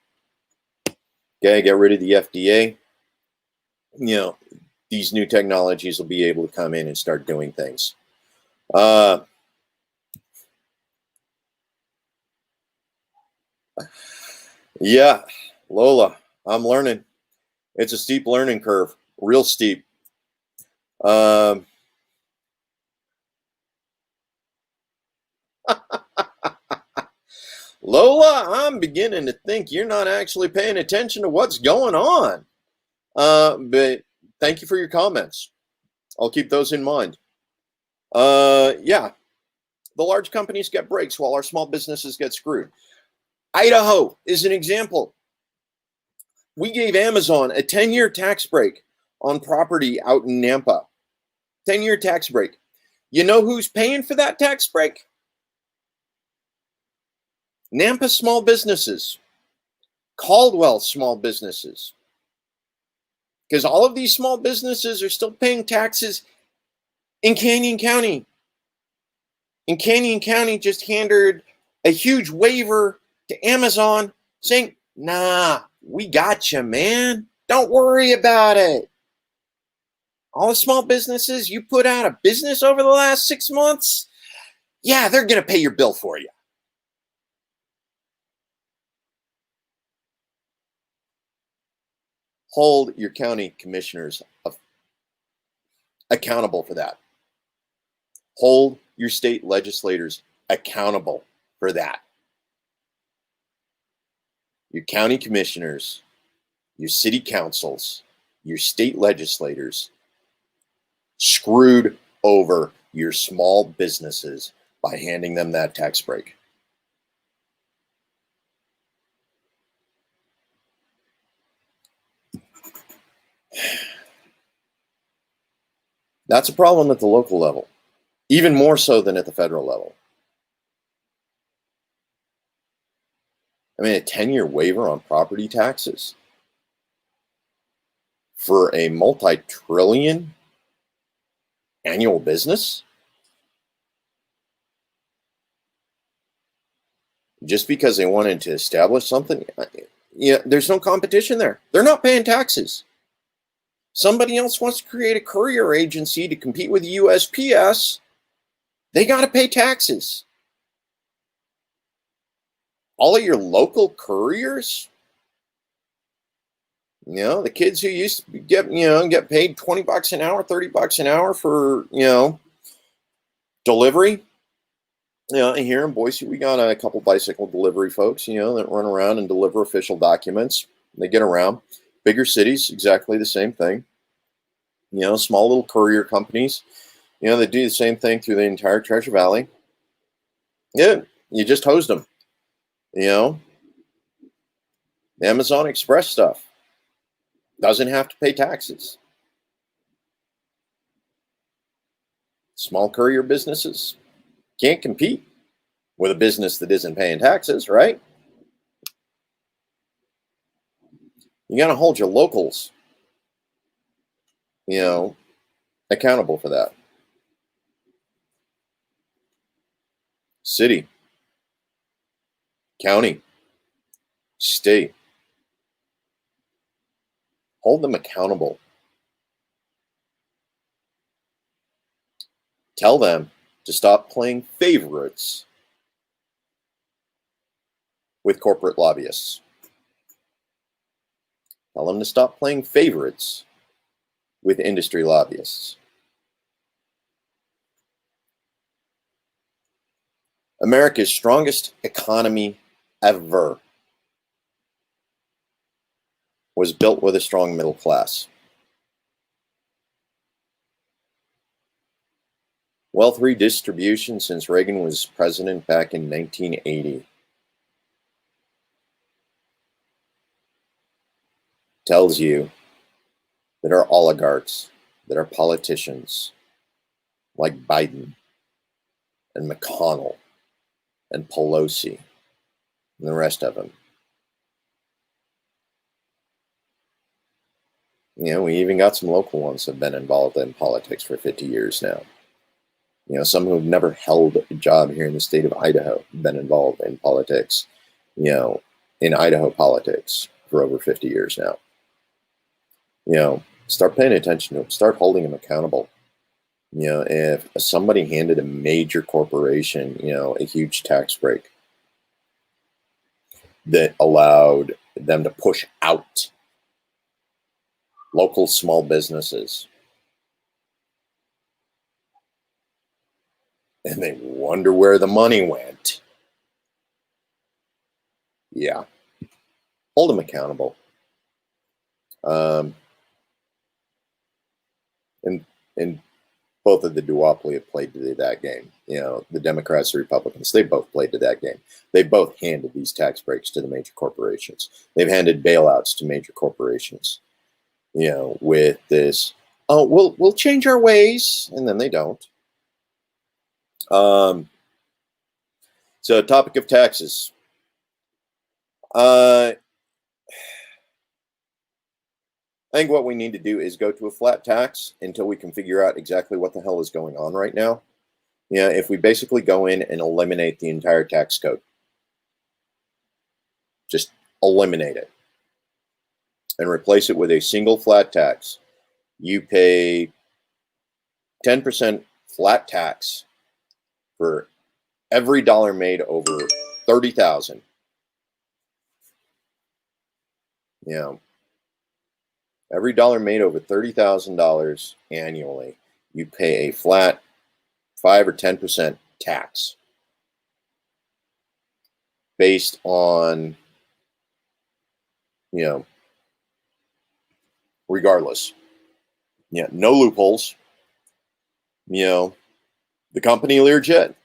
Okay, get rid of the FDA. These new technologies will be able to come in and start doing things. Yeah, Lola, I'm learning. It's a steep learning curve, real steep. Lola, I'm beginning to think you're not actually paying attention to what's going on. But thank you for your comments. I'll keep those in mind. Yeah, the large companies get breaks while our small businesses get screwed. Idaho is an example. We gave Amazon a 10-year tax break on property out in Nampa. 10-year tax break. You know who's paying for that tax break? Nampa small businesses. Caldwell small businesses. Because all of these small businesses are still paying taxes in Canyon County. And Canyon County just handed a huge waiver to Amazon saying, nah, we got you, man. Don't worry about it. All the small businesses you put out of business over the last 6 months, yeah, they're going to pay your bill for you. Hold your county commissioners accountable for that. Hold your state legislators accountable for that. Your county commissioners, your city councils, your state legislators screwed over your small businesses by handing them that tax break. That's a problem at the local level, even more so than at the federal level. I mean, a 10-year waiver on property taxes for a multi-trillion annual business? Just because they wanted to establish something? Yeah, there's no competition there. They're not paying taxes. Somebody else wants to create a courier agency to compete with the USPS. They got to pay taxes. All of your local couriers, the kids who used to get paid $20 an hour, $30 an hour for, delivery. Here in Boise, we got a couple bicycle delivery folks, that run around and deliver official documents. They get around. Bigger cities, exactly the same thing. Small little courier companies, they do the same thing through the entire Treasure Valley. Yeah, you just hosed them. Amazon Express stuff. doesn't have to pay taxes. Small courier businesses can't compete with a business that isn't paying taxes, right? You got to hold your locals, accountable for that. City, county, state, hold them accountable. Tell them to stop playing favorites with corporate lobbyists. Tell them to stop playing favorites with industry lobbyists. America's strongest economy ever was built with a strong middle class. Wealth redistribution since Reagan was president back in 1980 tells you that our oligarchs, that our politicians like Biden and McConnell and Pelosi and the rest of them, we even got some local ones that have been involved in politics for 50 years now. Some who've never held a job here in the state of Idaho have been involved in politics, in Idaho politics for over 50 years now. Start paying attention to them, start holding them accountable. If somebody handed a major corporation, a huge tax break that allowed them to push out local small businesses, and they wonder where the money went. Yeah. Hold them accountable. And both of the duopoly have played to that game. The Democrats, the Republicans, they both played to that game. They both handed these tax breaks to the major corporations. They've handed bailouts to major corporations, with this, oh, we'll change our ways, and then they don't. So, topic of taxes. I think what we need to do is go to a flat tax until we can figure out exactly what the hell is going on right now. If we basically go in and eliminate the entire tax code, just eliminate it and replace it with a single flat tax. You pay 10% flat tax for every dollar made over $30,000. Every dollar made over $30,000 annually, you pay a flat 5 or 10% tax based on, regardless. No loopholes. The company Learjet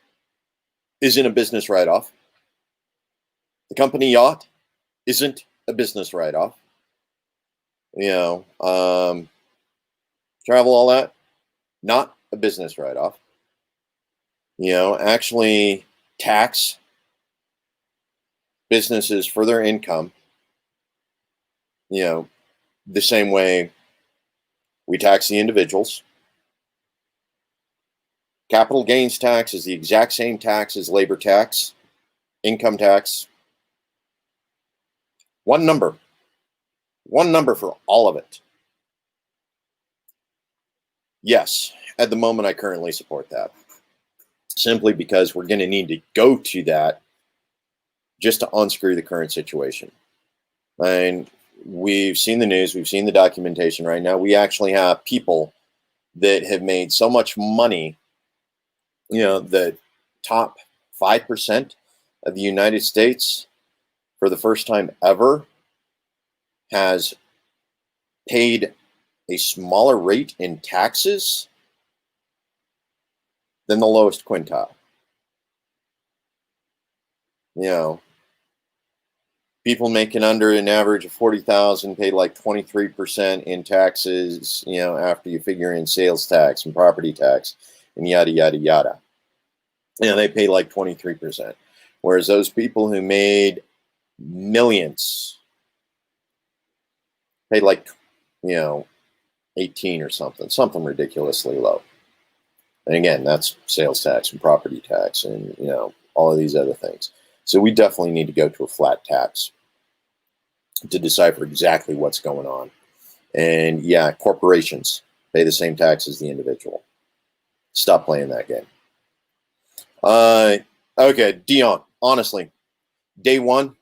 isn't a business write-off. The company yacht isn't a business write-off. Travel, all that, not a business write-off. Actually tax businesses for their income, the same way we tax the individuals. Capital gains tax is the exact same tax as labor tax, income tax. One number for all of it. Yes, at the moment I currently support that. Simply because we're going to need to go to that just to unscrew the current situation. And we've seen the news, we've seen the documentation right now. We actually have people that have made so much money, the top 5% of the United States for the first time ever has paid a smaller rate in taxes than the lowest quintile. People making under an average of 40,000 pay like 23% in taxes, you know, after you figure in sales tax and property tax and yada, yada, yada. You know, they pay like 23%. Whereas those people who made millions paid like, you know, 18 or something ridiculously low. And again, that's sales tax and property tax and, you know, all of these other things. So we definitely need to go to a flat tax to decipher exactly what's going on. And yeah, corporations pay the same tax as the individual. Stop playing that game. Okay, Dion, honestly, day one,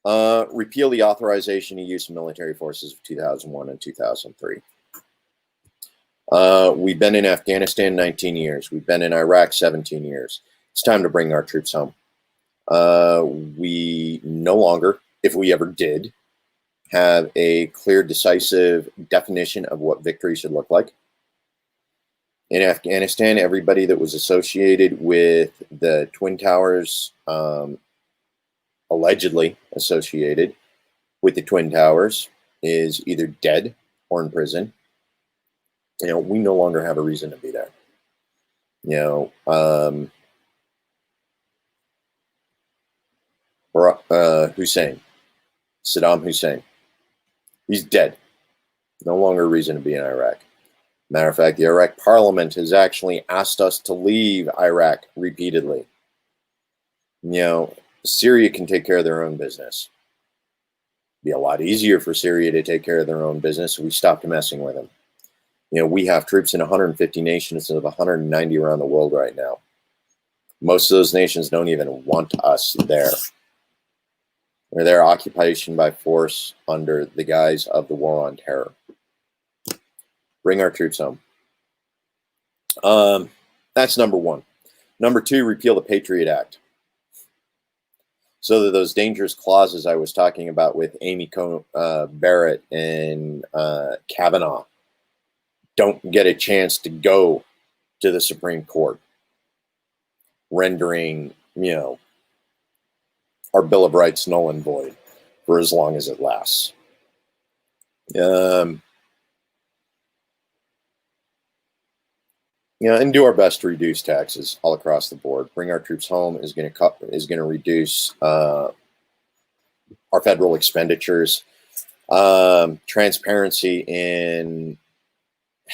repeal the authorization of use of military forces of 2001 and 2003. We've been in Afghanistan 19 years. We've been in Iraq 17 years. It's time to bring our troops home. We no longer, if we ever did, have a clear, decisive definition of what victory should look like. In Afghanistan, everybody that was associated with the Twin Towers, allegedly associated with the Twin Towers, is either dead or in prison. You know, we no longer have a reason to be there. You know, Hussein, Saddam Hussein, he's dead. No longer a reason to be in Iraq. Matter of fact, the Iraq parliament has actually asked us to leave Iraq repeatedly. You know, Syria can take care of their own business. It'd be a lot easier for Syria to take care of their own business if we stopped messing with them. You know, we have troops in 150 nations of 190 around the world right now. Most of those nations don't even want us there. They're there occupation by force under the guise of the war on terror. Bring our troops home. That's number one. Number two, repeal the Patriot Act. So that those dangerous clauses I was talking about with Amy Barrett and Kavanaugh don't get a chance to go to the Supreme Court, rendering, you know, our Bill of Rights null and void for as long as it lasts. You know, and do our best to reduce taxes all across the board. Bring our troops home is going to reduce our federal expenditures. Transparency in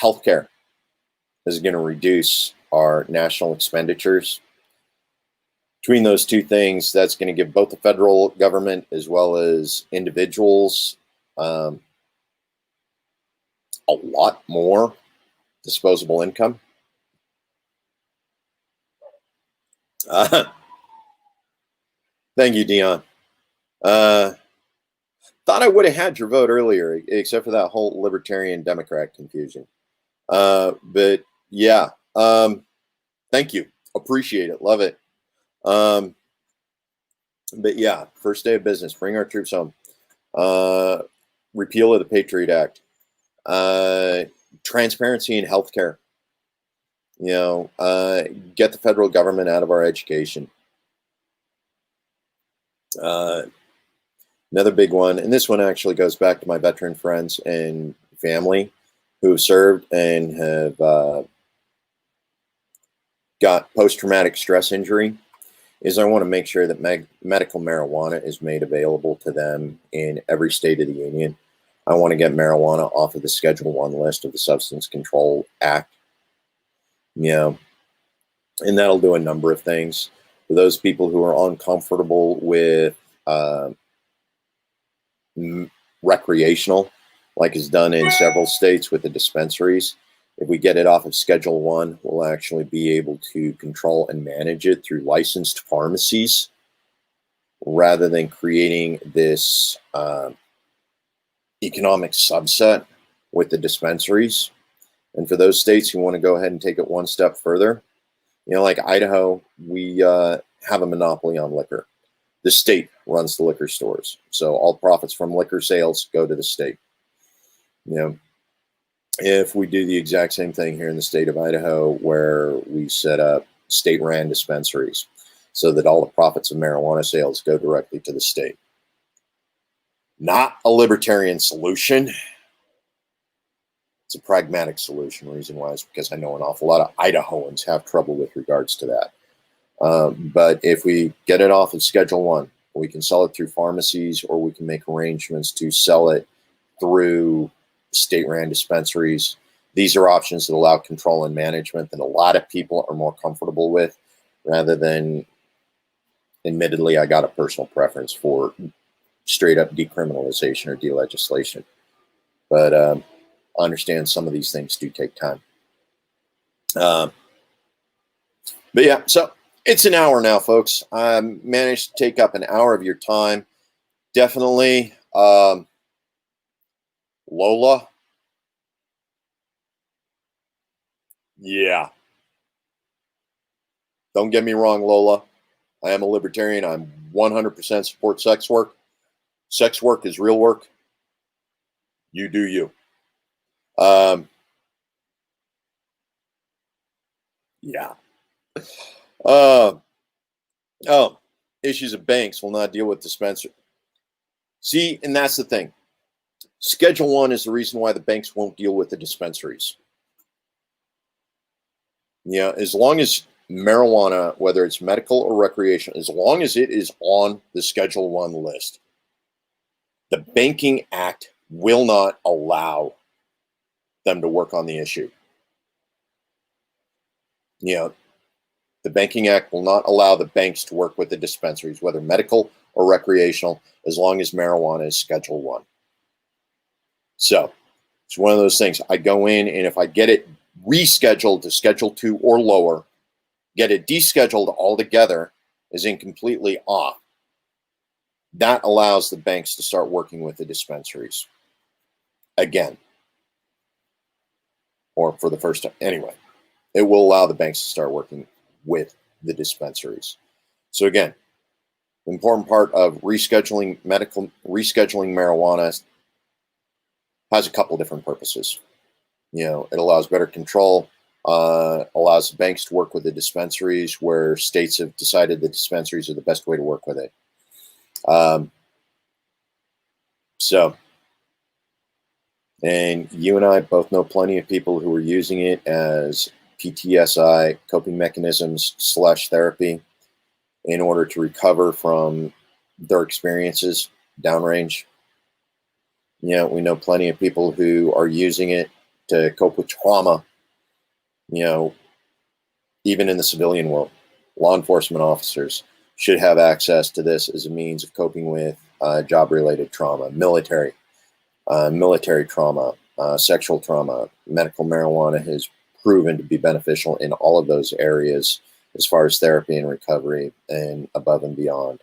healthcare is going to reduce our national expenditures. Between those two things, that's going to give both the federal government as well as individuals a lot more disposable income. Thank you, Dion. Thought I would have had your vote earlier, except for that whole libertarian Democrat confusion. But yeah, thank you. Appreciate it. Love it. But yeah, first day of business, bring our troops home. Repeal of the Patriot Act. Transparency in healthcare. You know, get the federal government out of our education. Another big one, and this one actually goes back to my veteran friends and family who have served and have got post-traumatic stress injury, is I want to make sure that medical marijuana is made available to them in every state of the union. I want to get marijuana off of the Schedule I list of the Substance Control Act. You know, and that'll do a number of things. For those people who are uncomfortable with recreational, like is done in several states with the dispensaries, if we get it off of Schedule I, we'll actually be able to control and manage it through licensed pharmacies rather than creating this economic subset with the dispensaries. And for those states who want to go ahead and take it one step further, you know, like Idaho, we have a monopoly on liquor. The state runs the liquor stores. So all profits from liquor sales go to the state. You know, if we do the exact same thing here in the state of Idaho, where we set up state-ran dispensaries so that all the profits of marijuana sales go directly to the state. Not a libertarian solution. It's a pragmatic solution. The reason why is because I know an awful lot of Idahoans have trouble with regards to that. But if we get it off of Schedule 1, we can sell it through pharmacies, or we can make arrangements to sell it through state-ran dispensaries. These are options that allow control and management that a lot of people are more comfortable with, rather than, admittedly, I got a personal preference for straight-up decriminalization or delegislation. But I understand some of these things do take time. But yeah, so it's an hour now, folks. I managed to take up an hour of your time. Definitely, Lola. Yeah. Don't get me wrong, Lola. I am a libertarian. I'm 100% support sex work. Sex work is real work. You do you. Yeah. Oh, issues of banks will not deal with dispenser. See, and that's the thing. Schedule 1 is the reason why the banks won't deal with the dispensaries. Yeah, as long as marijuana, whether it's medical or recreational, as long as it is on the Schedule 1 list, the Banking Act will not allow them to work on the issue. The Banking Act will not allow the banks to work with the dispensaries, whether medical or recreational, as long as marijuana is Schedule 1. So it's one of those things. I go in, and if I get it rescheduled to Schedule 2 or lower, get it descheduled altogether, as in completely off, that allows the banks to start working with the dispensaries again, or for the first time. Anyway, it will allow the banks to start working with the dispensaries. So again, the important part of rescheduling marijuana has a couple different purposes. It allows better control, allows the banks to work with the dispensaries where states have decided the dispensaries are the best way to work with it. And you and I both know plenty of people who are using it as PTSI, coping mechanisms / therapy, in order to recover from their experiences downrange. We know plenty of people who are using it to cope with trauma, even in the civilian world. Law enforcement officers should have access to this as a means of coping with job-related trauma, military trauma, sexual trauma. Medical marijuana has proven to be beneficial in all of those areas as far as therapy and recovery and above and beyond.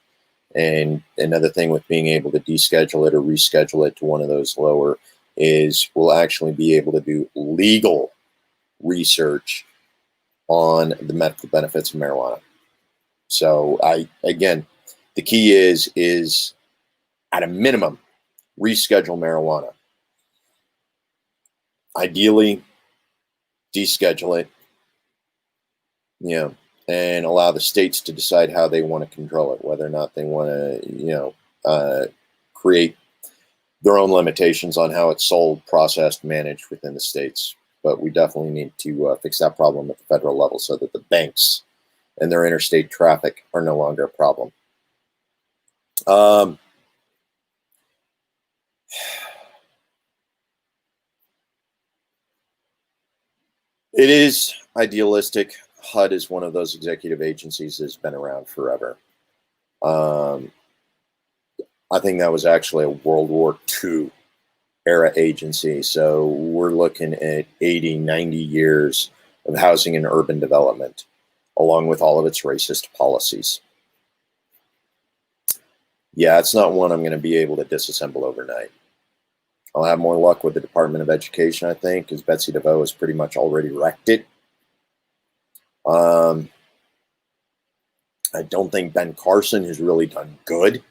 And another thing with being able to deschedule it or reschedule it to one of those lower is we'll actually be able to do legal research on the medical benefits of marijuana. So again, the key is at a minimum, reschedule marijuana. Ideally, deschedule it, and allow the states to decide how they want to control it, whether or not they want to, create their own limitations on how it's sold, processed, managed within the states. But we definitely need to fix that problem at the federal level so that the banks and their interstate traffic are no longer a problem. It is idealistic. HUD is one of those executive agencies that's been around forever. I think that was actually a World War II era agency. So we're looking at 80, 90 years of housing and urban development, along with all of its racist policies. Yeah, it's not one I'm going to be able to disassemble overnight. I'll have more luck with the Department of Education, I think, because Betsy DeVos has pretty much already wrecked it. I don't think Ben Carson has really done good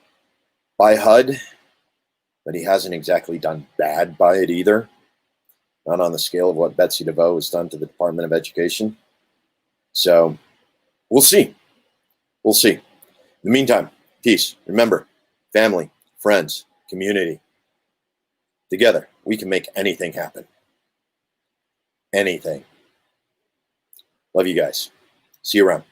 by HUD, but he hasn't exactly done bad by it either. Not on the scale of what Betsy DeVos has done to the Department of Education. So we'll see. We'll see. In the meantime, peace. Remember, family, friends, community. Together, we can make anything happen. Anything. Love you guys. See you around.